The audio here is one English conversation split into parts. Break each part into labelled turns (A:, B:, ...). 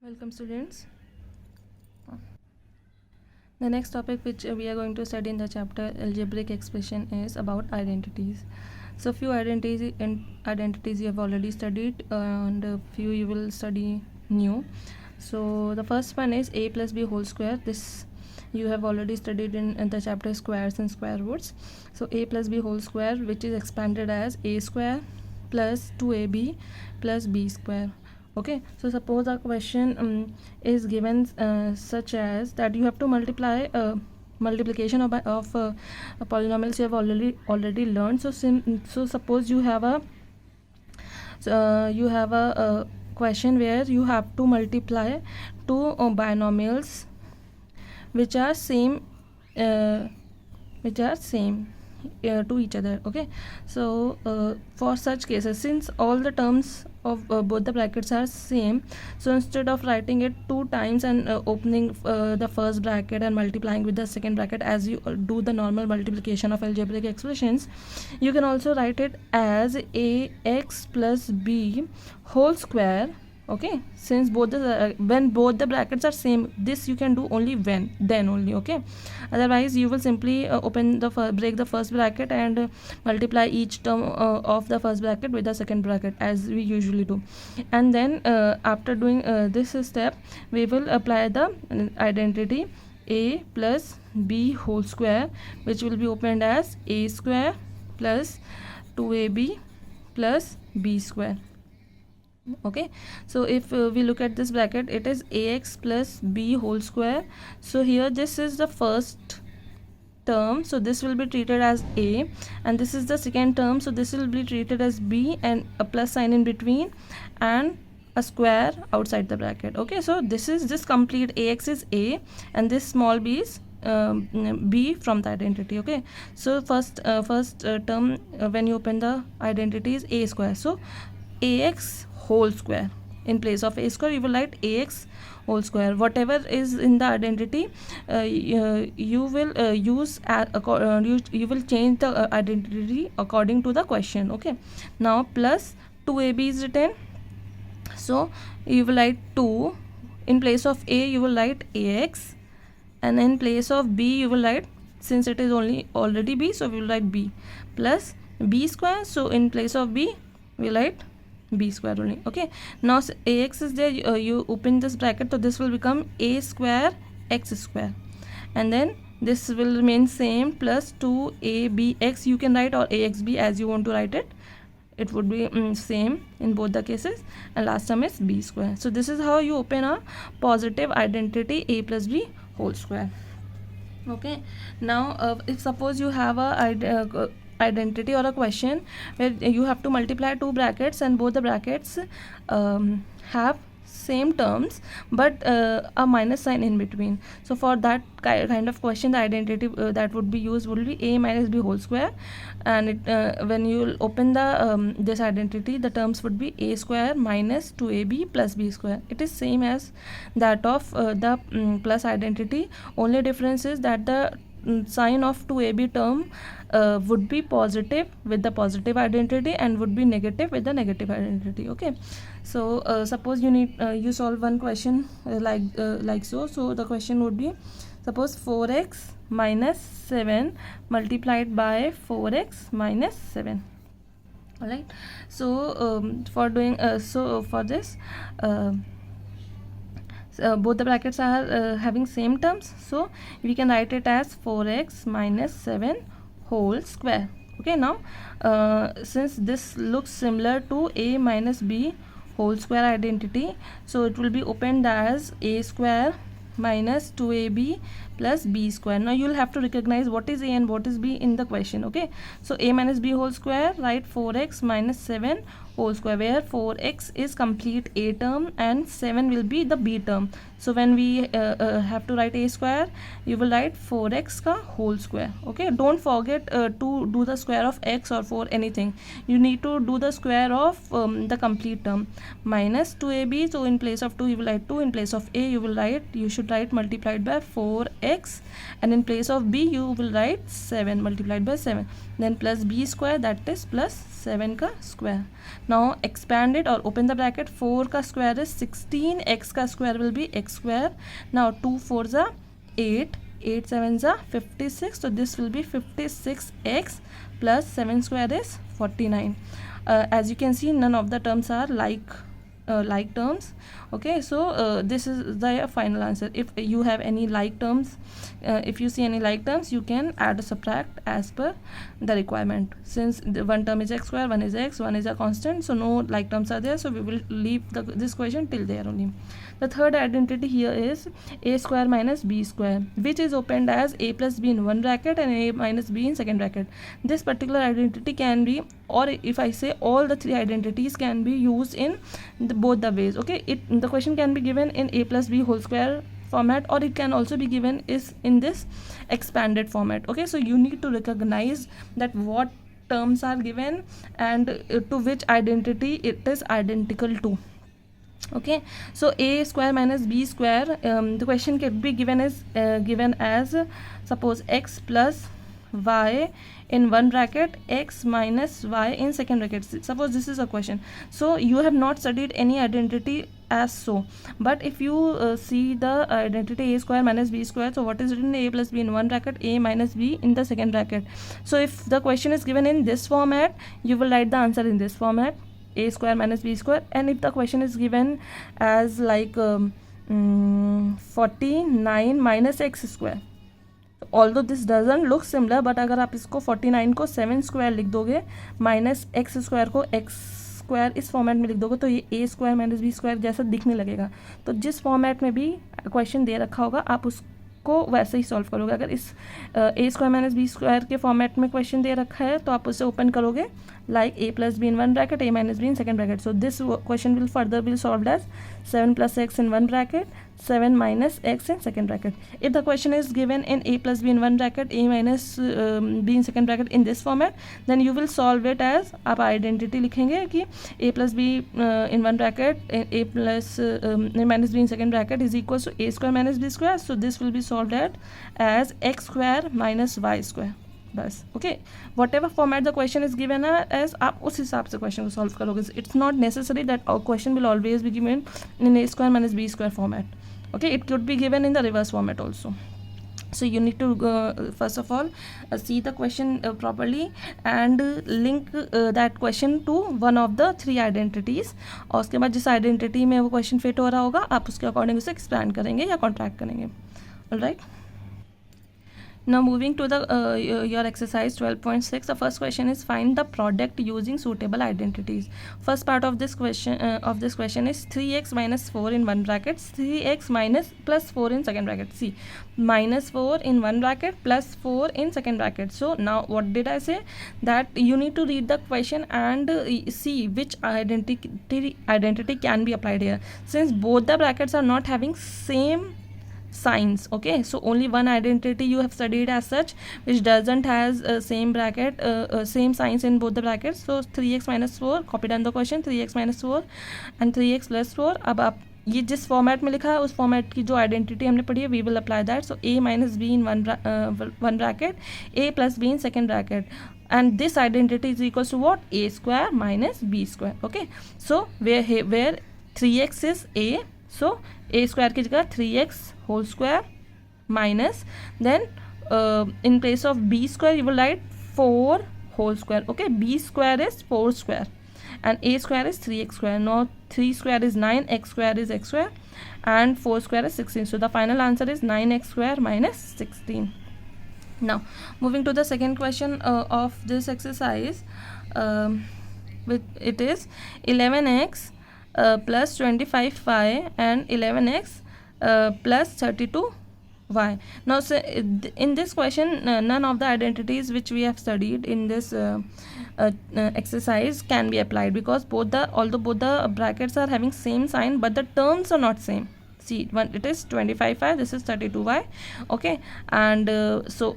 A: Welcome students. The next topic which we are going to study in the chapter algebraic expression is about identities. So few identities you have already studied and a few you will study new. So the first one is a plus b whole square. This you have already studied in the chapter squares and square roots. So a plus b whole square, which is expanded as a square plus 2ab plus b square. Okay, so suppose a question is given such as that you have to multiply multiplication of polynomials you have already learned. So suppose you have a question where you have to multiply two binomials which are same to each other. Okay, so for such cases, since all the terms of both the brackets are same, so instead of writing it two times and opening the first bracket and multiplying with the second bracket as you do the normal multiplication of algebraic expressions, you can also write it as ax plus b whole square. Okay, since when both the brackets are same, this you can do only then only. Okay, otherwise you will simply break the first bracket and multiply each term of the first bracket with the second bracket as we usually do, and then after doing this step we will apply the identity a plus b whole square, which will be opened as a square plus 2ab plus b square. Okay, so if we look at this bracket, it is ax plus b whole square. So here this is the first term, so this will be treated as a, and this is the second term, so this will be treated as b, and a plus sign in between and a square outside the bracket. Okay, so this complete ax is a and this small b is b from the identity. Okay, so first term when you open the identity is a square, so ax whole square. In place of a square you will write ax whole square. Whatever is in the identity you will you will change the identity according to the question. Okay, now plus 2ab is written, so you will write 2. In place of a you will write ax, and in place of b you will write, since it is already b, so we will write b plus b square. So in place of b we will write b square only. Okay, now ax is there, you open this bracket, so this will become a square x square, and then this will remain same plus 2abx you can write, or axb as you want to write it. It would be same in both the cases, and last term is b square. So this is how you open a positive identity a plus b whole square. Okay, now if suppose you have a identity or a question where you have to multiply two brackets and both the brackets have same terms but a minus sign in between. So for that kind of question, the identity that would be used would be a minus b whole square, and it when you open the this identity, the terms would be a square minus 2ab plus b square. It is same as that of the plus identity. Only difference is that the sign of 2ab term would be positive with the positive identity and would be negative with the negative identity. Okay, so suppose you solve one question like so. So the question would be, suppose 4x minus 7 multiplied by 4x minus 7. All right, so for doing for this both the brackets are having same terms, so we can write it as 4x minus 7 whole square. Okay, now since this looks similar to a minus b whole square identity, so it will be opened as a square minus 2ab plus b square. Now you will have to recognize what is a and what is b in the question. Okay, so a minus b whole square, write 4x minus 7 whole square, where 4x is complete a term and 7 will be the b term. So when we have to write a square, you will write 4x ka whole square. Okay, don't forget to do the square of x or 4 anything. You need to do the square of the complete term minus 2ab. So in place of 2 you will write 2, in place of a you should write multiplied by 4x, and in place of b you will write 7 multiplied by 7, then plus b square, that is plus 7 का square. Now expand it or open the bracket. 4 का square is 16, x का square will be x square. Now 2 4s are 8, 8 7s are 56, so this will be 56x plus 7 square is 49. As you can see, none of the terms are like terms. Okay, so this is the final answer. If you have any like terms, if you see any like terms, you can add or subtract as per the requirement. Since the one term is x square, one is x, one is a constant, so no like terms are there, so we will leave this question till there only. The third identity here is a square minus b square, which is opened as a plus b in one bracket and a minus b in second bracket. This particular identity can be, or if I say all the three identities can be used in both the ways. Okay, the question can be given in a plus b whole square format, or it can also be given is in this expanded format. Okay, so you need to recognize that what terms are given and to which identity it is identical to. Okay, so a square minus b square, the question can be given as suppose x plus y in one bracket, x minus y in second bracket. Suppose this is a question, so you have not studied any identity as so, but if you see the identity a square minus b square, so what is written? A plus b in one bracket, a minus b in the second bracket. So if the question is given in this format, you will write the answer in this format, a square minus b square. And if the question is given as like 49 minus x square, although this doesn't look similar, but अगर आप इसको 49 को 7 square लिख दोगे, minus x square को x square इस format में लिख दोगे, तो ये ए स्क्वायर माइनस बी स्क्वायर जैसा दिखने लगेगा. तो जिस फॉर्मेट में भी क्वेश्चन दे रखा होगा आप उसको वैसे ही सॉल्व करोगे. अगर इस ए स्क्वायर माइनस बी स्क्वायर के फॉर्मेट में क्वेश्चन दे रखा है तो आप उसे ओपन करोगे like a plus b in one bracket, a minus b in second bracket. So this question will further solved as 7 plus x in one bracket, 7 minus x in second bracket. If the question is given in a plus b in one bracket, a minus b in second bracket in this format, then you will solve it as, आप identity लिखेंगे कि a plus b in one bracket, a plus a minus b in second bracket is equals to a square minus b square. So this will be solved as x square minus y square. बस. Okay, whatever format the question is given as, आप उस हिसाब से question को solve करोगे. It's not necessary that question will always be given in a square minus b square format. Okay, it could be given in the reverse format also. So you need to first of all see the question properly and link that question to one of the three identities. और उसके बाद जिस identity में वो question fit हो रहा होगा आप उसके according उसे expand करेंगे या contract करेंगे. Alright. Now moving to the your exercise 12.6, the first question is find the product using suitable identities. First part of this question is 3x minus 4 in one bracket, 3x minus plus 4 in second bracket. See, minus 4 in one bracket plus 4 in second bracket. So now what did I say? That you need to read the question and see which identity can be applied here. Since both the brackets are not having same signs, okay, so only one identity you have studied as such which doesn't has same bracket same signs in both the brackets. So 3x minus 4, copy down the question, 3x minus 4 and 3x plus 4. अब आप ये जिस format में लिखा है उस format की जो आइडेंटिटी हमने पढ़ी है we will apply that. So a minus b in one bracket, a plus b in second bracket, and this identity is equals to what? A square minus b square. Okay, so where 3x is a, so a square की जगह 3x whole square minus, then in place of b square you will write 4 whole square. Okay, b square is 4 square and a square is 3x square. Now 3 square is 9, x square is x square, and 4 square is 16. So the final answer is 9x square minus 16. Now moving to the second question of this exercise, it is 11x plus 25y and 11x plus 32y. Now so in this question none of the identities which we have studied in this exercise can be applied because although both the brackets are having same sign but the terms are not same. see, one, it is 25y, this is 32y. Okay, and so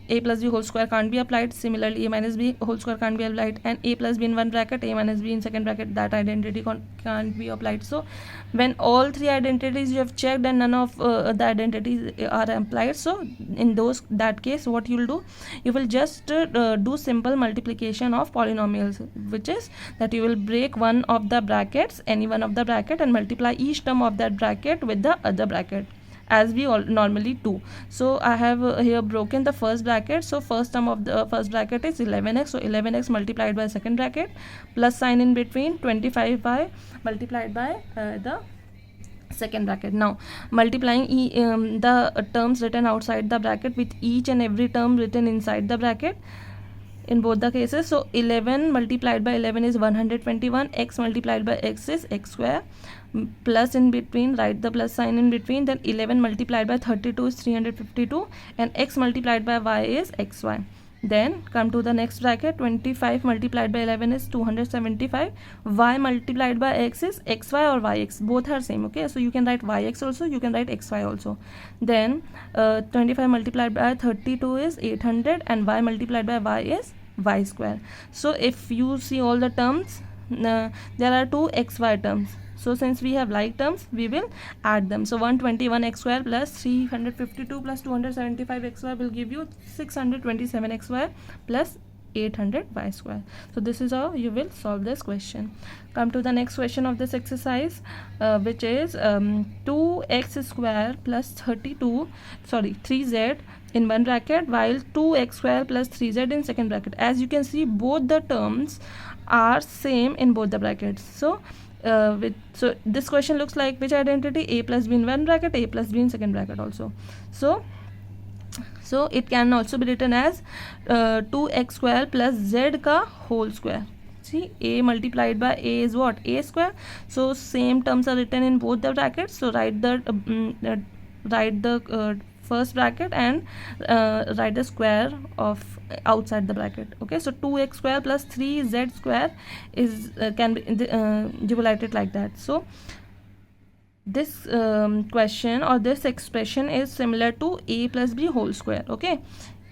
A: a plus b whole square can't be applied. Similarly, a minus b whole square can't be applied, and a plus b in one bracket, a minus b in second bracket, that identity can't be applied. So when all three identities you have checked and none of the identities are applied, so in that case, what you will do, you will just do simple multiplication of polynomials, which is that you will break one of the brackets, any one of the bracket, and multiply each term of that bracket with the other bracket, as we all normally do. So I have here broken the first bracket. So first term of the first bracket is 11x, so 11x multiplied by second bracket, plus sign in between, 25y multiplied by the second bracket. Now multiplying the terms written outside the bracket with each and every term written inside the bracket in both the cases. So 11 multiplied by 11 is 121, x multiplied by x is x square, plus in between, write the plus sign in between, then 11 multiplied by 32 is 352, and x multiplied by y is xy. Then come to the next bracket, 25 multiplied by 11 is 275, y multiplied by x is xy or yx, both are same. Okay, so you can write yx also, you can write xy also. Then 25 multiplied by 32 is 800, and y multiplied by y is y square. So if you see all the terms, there are two xy terms. So since we have like terms, we will add them. So 121x square plus 352 plus 275xy will give you 627xy plus 800y square. So this is how you will solve this question. Come to the next question of this exercise, which is 2x square plus 3z in one bracket, while 2x square plus 3z in second bracket. As you can see, both the terms are same in both the brackets. So so this question looks like which identity? A plus b in one bracket, a plus b in second bracket also. So it can also be written as 2x square plus z ka whole square. See, a multiplied by a is what? A square. So same terms are written in both the brackets. So write the first bracket and write the square of outside the bracket. Okay, so 2x square plus 3z square is can be you will write it like that. So this question or this expression is similar to a plus b whole square. Okay,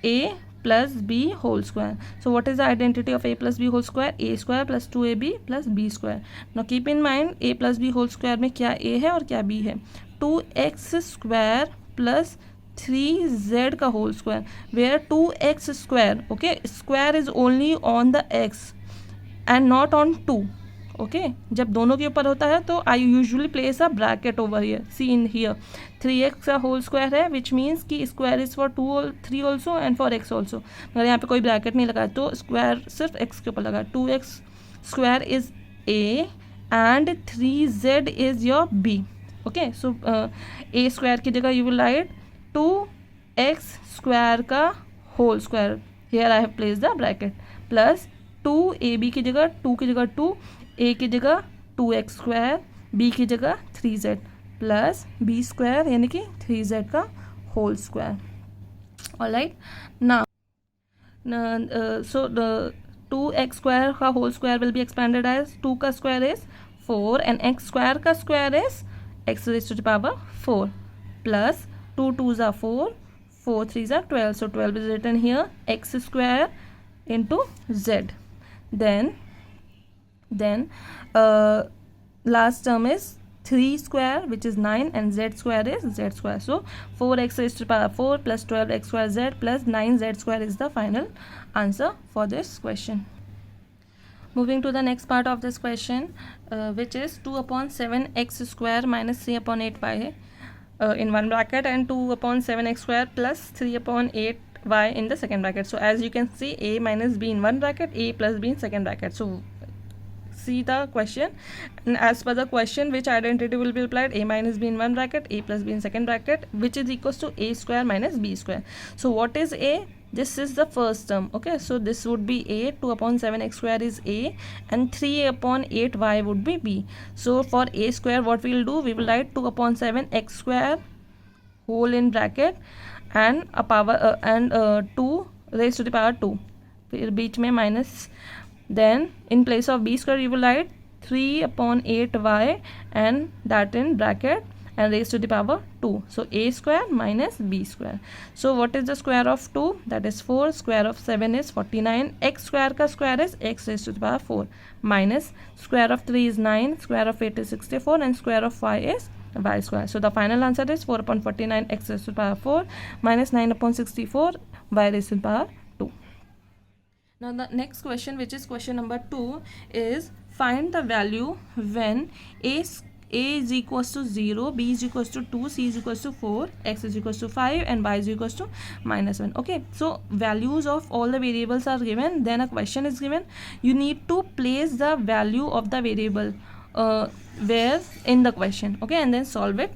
A: a plus b whole square. So what is the identity of a plus b whole square? A square plus 2ab plus b square. Now keep in mind, a plus b whole square में क्या a है और क्या b है? 2x square plus 3z का whole square, where 2x square, okay, square is only on the x and not on 2. okay, जब दोनों के ऊपर होता है तो I usually place a bracket over here. See in here 3x का whole square है, which means कि square is for 2 3 also and for x also. मगर यहाँ पे कोई bracket नहीं लगा तो square सिर्फ x के ऊपर लगा. 2x square is a and 3z is your b. okay, so a square की जगह you will write 2x square का whole square. here I have placed the bracket plus 2ab की जगह 2 की जगह 2, a की जगह 2x square, b की जगह 3z प्लस b square यानी कि 3z का whole square. alright, now so the 2x square का whole square will be expanded as 2 का square is 4 and x square का square is x raised to the power 4 plus 2 2s are 4, 4 3s are 12. So 12 is written here, x square into z. Then last term is 3 square, which is 9, and z square is z square. So 4x raised to the power 4 plus 12x square z plus 9z square is the final answer for this question. Moving to the next part of this question, which is 2 upon 7x square minus 3 upon 8y in one bracket, and 2 upon 7x square plus 3 upon 8y in the second bracket. So as you can see, a minus b in one bracket, a plus b in second bracket. So see the question, and as per the question, which identity will be applied? A minus b in one bracket, a plus b in second bracket, which is equals to a square minus b square. So what is a? This is the first term. okay, so this would be a, 2 upon 7x square is a, and 3 upon 8y would be b. So for a square, what we will do? We will write 2 upon 7x square whole in bracket and a power 2 raised to the power 2, फिर बीच में minus. Then in place of b square you will write 3 upon 8y and that in bracket, and raised to the power 2. So a square minus b square. So what is the square of 2? That is 4. Square of 7 is 49. X square ka square is x raised to the power 4 minus square of 3 is 9. Square of 8 is 64 and square of y is y square. So the final answer is 4 upon 49 x raised to the power 4 minus 9 upon 64 y raised to the power 2. Now the next question, which is question number 2, is find the value when a is equals to 0, b is equals to 2, c is equals to 4, x is equals to 5 and y is equals to minus 1. Okay, so values of all the variables are given, then a question is given. You need to place the value of the variable where in the question, okay, and then solve it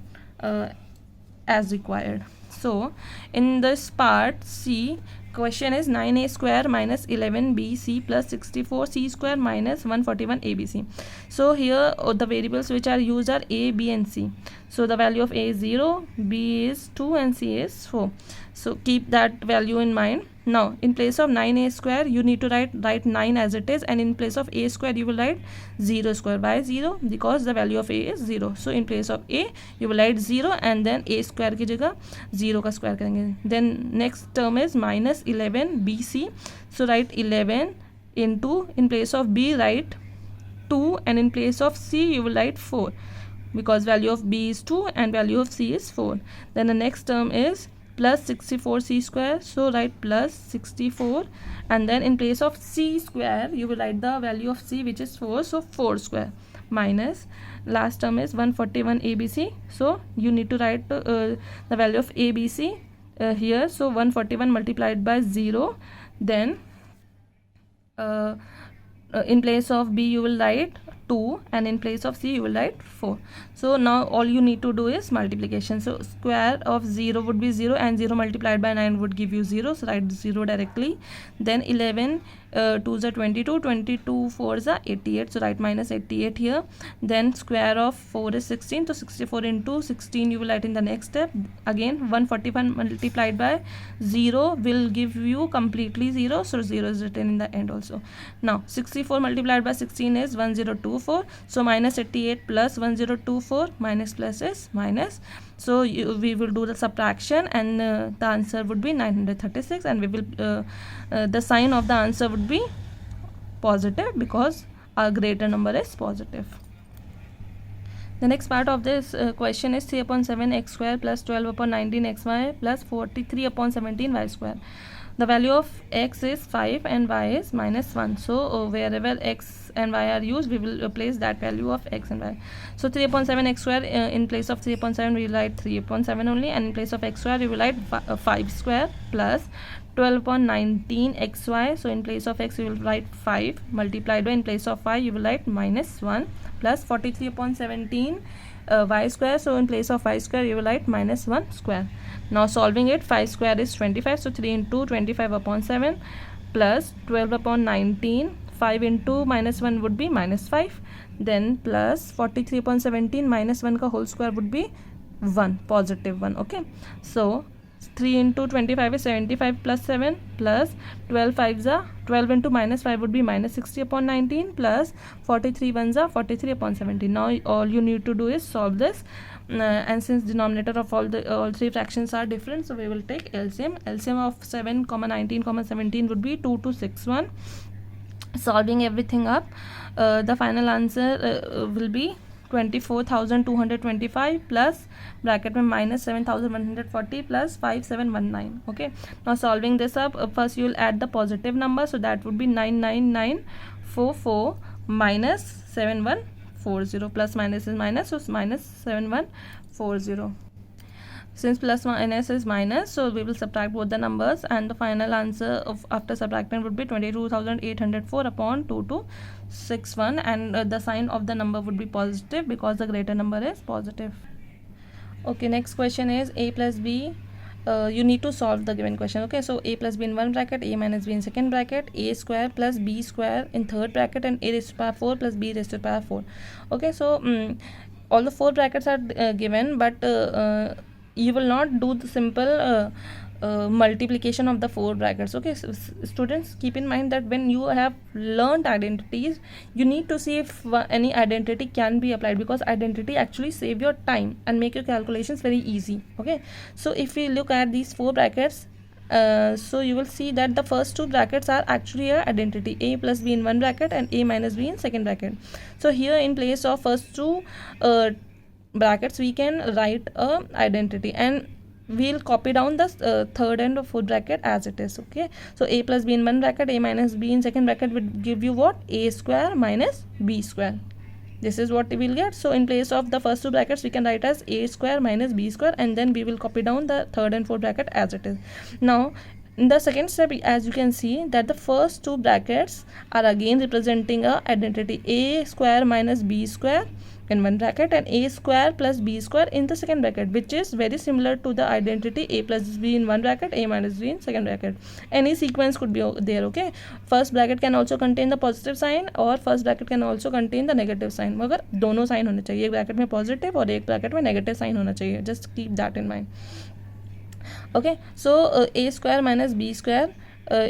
A: as required. So in this part C, question is 9a square minus 11bc plus 64c square minus 141 abc. So here the variables which are used are a, b and c. So the value of a is 0, b is 2 and c is 4. So keep that value in mind. Now in place of 9a square you need to write 9 as it is, and in place of a square you will write 0 square. Why 0? Because the value of a is 0. So in place of a you will write 0 and then a square की जगह 0 का square करेंगे. Then next term is minus 11 bc. So write 11 into, in place of b write 2 and in place of c you will write 4 because value of b is 2 and value of c is 4. Then the next term is plus 64c square. So write plus 64 and then in place of c square you will write the value of c which is 4. So 4 square minus last term is 141 abc. So you need to write the value of abc here. So 141 multiplied by 0. Then in place of b you will write 2 and in place of c you will write 4. So now all you need to do is multiplication. So square of 0 would be 0 and 0 multiplied by 9 would give you 0. So write 0 directly. Then 11 2s are 22, 22 4s are 88. So write minus 88 here. Then square of 4 is 16. So 64 into 16 you will write in the next step. Again 141 multiplied by 0 will give you completely 0. So 0 is written in the end also. Now 64 multiplied by 16 is 1024. So minus 88 plus 1024 minus plus is minus. So we will do the subtraction and the answer would be 936 and we will the sign of the answer would be positive because our greater number is positive. The next part of this question is 3 upon 7 x square plus 12 upon 19 xy plus 43 upon 17 y square. The value of x is 5 and y is minus 1. So wherever x and y are used, we will place that value of x and y. So 3 upon 7 x square, in place of 3 upon 7 we will write 3 upon 7 only, and in place of x square we will write 5 square plus 12 upon 19 xy. So in place of x you will write 5 multiplied by, in place of y you will write minus 1 plus 43 upon 17 y square. So in place of y square you will write minus 1 square. Now solving it, 5 square is 25. So 3 into 25 upon 7 plus 12 upon 19. 5 into minus 1 would be minus 5. Then plus 43 upon 17 minus 1 ka whole square would be 1, positive 1. Okay. So 3 into 25 is 75 plus 7 plus 12 5s are 12 into minus 5 would be minus 60 upon 19 plus 43 1s are 43 upon 17. Now all you need to do is solve this. And since denominator of all three fractions are different, so we will take LCM. LCM of 7, 19, 17 would be 2261. Solving everything up, the final answer will be 24,225 plus bracket में minus 7,140 plus 5719. Okay, now solving this up, first you will add the positive number, so that would be 99944 minus 7140. Plus minus is minus, so minus 7140. Since plus minus is minus, so we will subtract both the numbers, and the final answer of after subtracting would be 22,804 upon 2261, and the sign of the number would be positive because the greater number is positive. Okay, next question is a plus b. You need to solve the given question. Okay, so a plus b in one bracket, a minus b in second bracket, a square plus b square in third bracket, and a raised to the power 4 plus b raised to the power 4. Okay, so all the four brackets are given, but you will not do the simple multiplication of the four brackets. Okay, so students, keep in mind that when you have learned identities, you need to see if any identity can be applied, because identity actually save your time and make your calculations very easy. Okay, so if we look at these four brackets, so you will see that the first two brackets are actually a identity, a plus b in one bracket and a minus b in second bracket. So here in place of first two brackets we can write a identity, and we'll copy down the third and fourth bracket as it is. Okay, so a plus b in one bracket, a minus b in second bracket would give you what? A square minus b square. This is what we will get. So in place of the first two brackets we can write as a square minus b square, and then we will copy down the third and fourth bracket as it is. Now in the second step, as you can see that the first two brackets are again representing a identity, a square minus b square in one bracket and a square plus b square in the second bracket, which is very similar to the identity a plus b in one bracket, a minus b in second bracket. Any sequence could be there. Okay, first bracket can also contain the positive sign or first bracket can also contain the negative sign, मगर दोनों sign होने चाहिए, एक bracket में positive और एक bracket में negative sign होना चाहिए. Just keep that in mind. Okay, so a square minus b square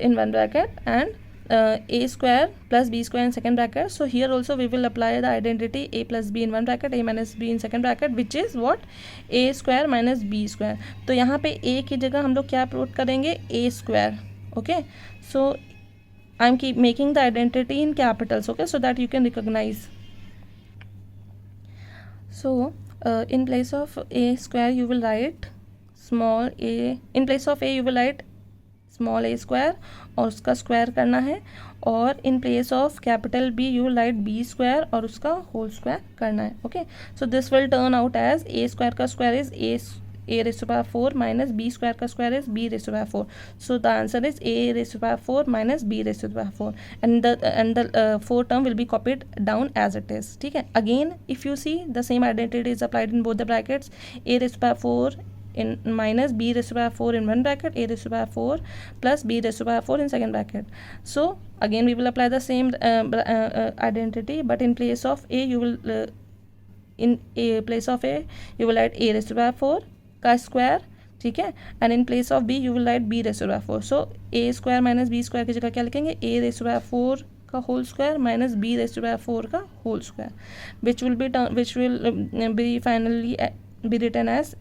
A: in one bracket and a square plus b square in second bracket. So here also we will apply the identity a plus b in one bracket, a minus b in second bracket, which is what? A square minus b square. तो यहाँ पे a की जगह हम लोग क्या put करेंगे? A square. Okay, so I'm keep making the identity in capitals. Okay, so that you can recognize. So in place of a square you will write small a, in place of a you will write small a square और उसका square करना है, और in place of capital B you will write B square और उसका whole square करना है. Okay, so this will turn out as a square का square is a raised to power 4 minus b square का square is b raised to power 4. So the answer is a raised to power 4 minus b raised to power 4, and the fourth term will be copied down as it is. ठीक है, again if you see the same identity is applied in both the brackets, a raised to power 4 in minus b raised to power 4 in one bracket, a raised to power 4 plus b raised to power 4 in second bracket. So again we will apply the same identity, but in place of a you will in a place of a you will write a raised to power 4 का square. ठीक है, and in place of b you will write b raise to power 4. So a square minus b square की जगह क्या लिखेंगे? ए rays to power 4 का whole square minus b raise to power 4 का whole square, which will be finally be written as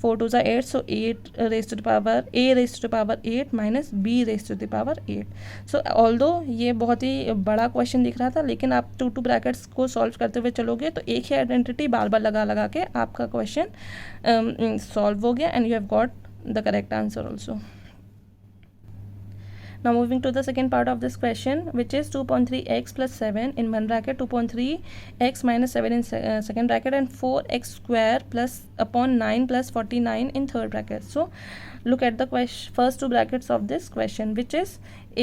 A: 4 2s are 8, so 8 raised to the power a raised to the power 8 minus b raised to the power 8. So although ये बहुत ही बड़ा question दिख रहा था, लेकिन आप to brackets को solve करते हुए चलोगे तो एक ही आइडेंटिटी बार बार लगा के आपका क्वेश्चन सॉल्व हो गया, and you have got the correct answer also. Now moving to the second part of this question, which is 2.3x plus 7 in one bracket, 2.3x minus 7 in second bracket, and 4x square plus upon 9 plus 49 in third bracket. So look at the first two brackets of this question, which is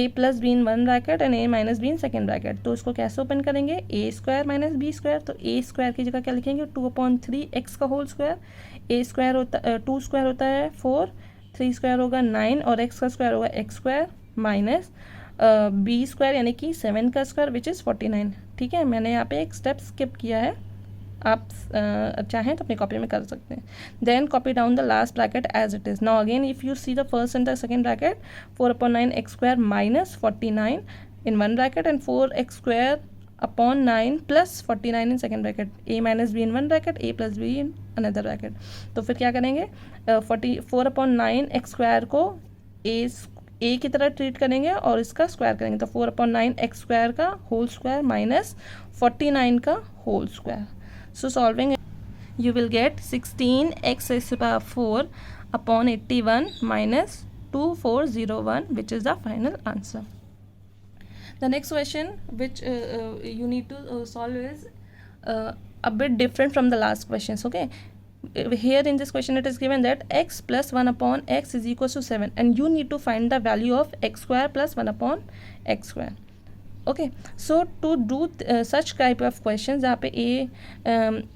A: a plus b in one bracket and a minus b in second bracket. तो इसको कैसे open करेंगे? a square minus b square. तो a square की जगह क्या लिखेंगे? 2/3x का होल स्क्वायर. a स्क्वायर होता 2 स्क्वायर होता है 4, 3 स्क्वायर होगा 9 और x का स्क्वायर होगा x square minus b square यानी कि 7 का स्क्वायर विच इज़ 49. ठीक है, मैंने यहाँ पे एक स्टेप स्किप किया है, आप चाहें तो अपनी कॉपी में कर सकते हैं. Then copy down the last bracket as it is. Now again if you see the first and the second bracket, 4/9 x square minus 49 in one bracket and 4x square upon 9 plus 49 in second bracket, a minus b in one bracket, a plus b in another bracket. तो फिर क्या करेंगे? 4/9 x square को a की तरह treat करेंगे और इसका स्क्वायर करेंगे. तो 4/9 एक्स स्क्वायर का होल स्क्वायर माइनस 49 का whole square. So solving you will get 16x raised to power 4 upon 81 minus 2401, which is the final answer. The next question which you need to solve is a bit different from the last questions. Okay, here in this question it is given that x plus 1 upon x is equals to 7, and you need to find the value of x square plus 1 upon x square. Okay, so to do such type of question जहाँ पे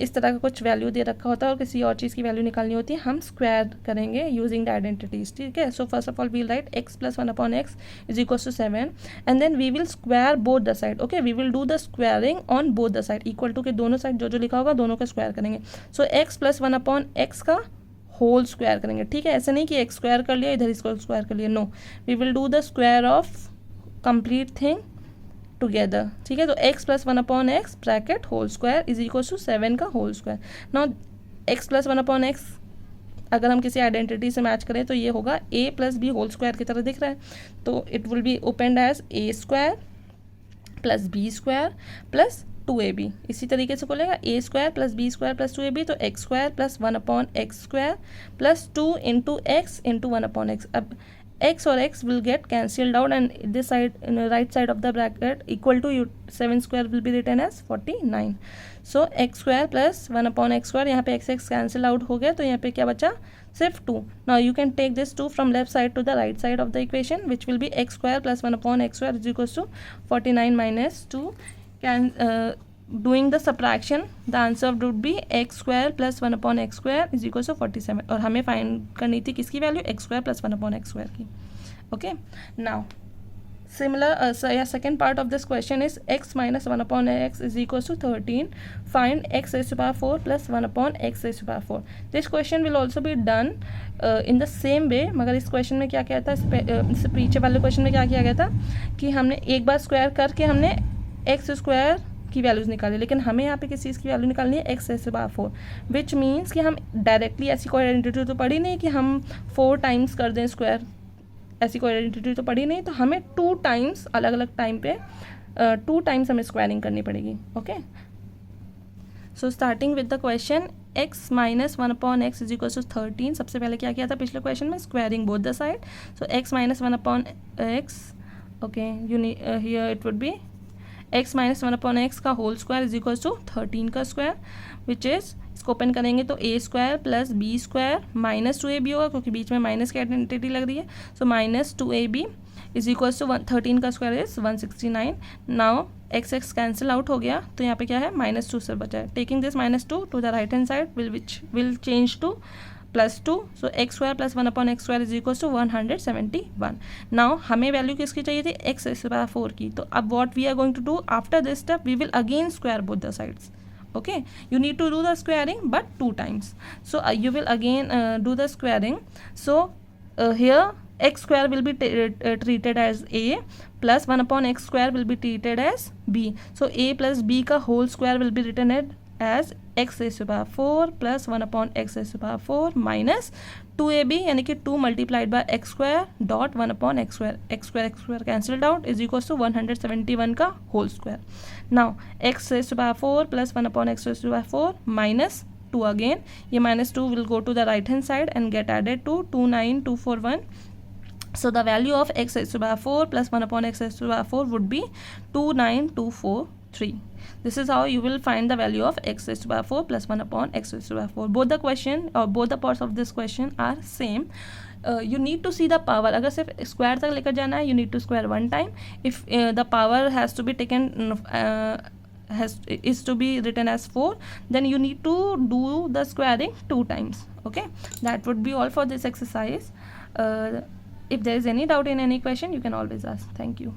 A: इस तरह का कुछ value दे रखा होता है और किसी और चीज़ की वैल्यू निकालनी होती है, हम स्क्वायर करेंगे यूजिंग द आइडेंटिटीज. ठीक है, so first of all we'll write x plus 1 upon x is equals to 7, and then we will square both the side. Okay, we will do the squaring on both the side. Equal to के दोनों side जो जो लिखा होगा दोनों का square करेंगे. सो x plus 1 upon x का होल स्क्वायर करेंगे, ठीक है। ऐसे नहीं कि x स्क्वायर कर लिया इधर इसको स्क्वायर कर लिया, no, we will do the square of complete thing together, ठीक है। तो x plus 1/x bracket whole square is equal to 7 का whole square. Now x plus 1/x अगर हम किसी आइडेंटिटी से मैच करें तो ये होगा a plus b whole square की तरह दिख रहा है, तो it will be opened as a square plus b square plus 2ab। इसी तरीके से खोलेगा a square plus b square plus 2ab, तो x square plus 1/x square plus 2 into x into 1/x। अब x और x will get cancelled out and this side in the right side of the bracket equal to 7 square will be written as 49. So x square plus 1/x square, यहाँ पे x cancel out हो गया तो यहाँ पे क्या बचा, सिर्फ 2. Now you can take this 2 from left side to the right side of the equation which will be x square plus 1/x square is equals to 49 minus 2. Can doing the subtraction the answer would be x square plus 1/x square is equals to 47, और हमें find करनी थी किसकी value, x square plus 1/x square की, okay. Now similar second part of this question is x minus 1/x is equals to 13. Find x raised to power 4 plus 1/x raised to power 4. This question will also be done in the same way, मगर इस question में क्या किया था, इससे पीछे वाले question में क्या किया गया था कि हमने एक बार स्क्वायर करके हमने एक्स स्क्वायर की वैल्यूज़ निकाली, लेकिन हमें यहाँ पे किस चीज़ की वैल्यू निकालनी है, x raise to power 4, which means कि हम डायरेक्टली ऐसी कोई आइडेंटिटी तो पढ़ी नहीं कि हम 4 टाइम्स कर दें स्क्वायर, ऐसी कोई आइडेंटिटी तो पढ़ी नहीं, तो हमें 2 टाइम्स अलग अलग टाइम पे 2 टाइम्स हमें स्क्वायरिंग करनी पड़ेगी, okay. So starting with the question x minus 1/x is equal to 13। सबसे पहले क्या किया था पिछले क्वेश्चन में, squaring both the side, so x minus 1/x, okay, here it would be x minus 1/x का whole square is equal to 13 का square, which is, इसको ओपन करेंगे तो a square plus b square minus 2ab होगा क्योंकि बीच में minus की identity लग रही है, so minus 2ab is equal to 13 का square is 169. Now x cancel out हो गया तो यहाँ पे क्या है, -2 से बचा है, taking this -2 to the right hand side which will change to +2, so x square plus 1/x square is equal to 171. Now हमें वैल्यू किसकी चाहिए थी, x रेज़ टू पावर 4 की, तो अब what we are going to do after this step, we will again square both the sides, okay, you need to do the squaring but 2 times, so you will again do the squaring, so here x square will be treated as a plus 1/x square will be treated as b, so a plus b का whole square will be written as x raised to power 4 plus 1/x raised to power 4 minus 2ab, यानी कि 2 multiplied by x square dot 1/x square, x square cancelled out is equals to 171 का whole square. Now x raised to power 4 plus 1/x raised to power 4 minus 2 again, ये -2 will go to the right hand side and get added to 29241. So the value of x raised to power 4 plus 1/x raised to power 4 would be 29243. This is how you will find the value of x raised to power 4 plus 1/x raised to power 4. Both the question or both the parts of this question are same. You need to see the power. अगर सिर्फ square तक लेकर जाना है, you need to square 1 time. If the power has to be taken is to be written as 4, then you need to do the squaring 2 times, okay. That would be all for this exercise. If there is any doubt in any question, you can always ask. Thank you.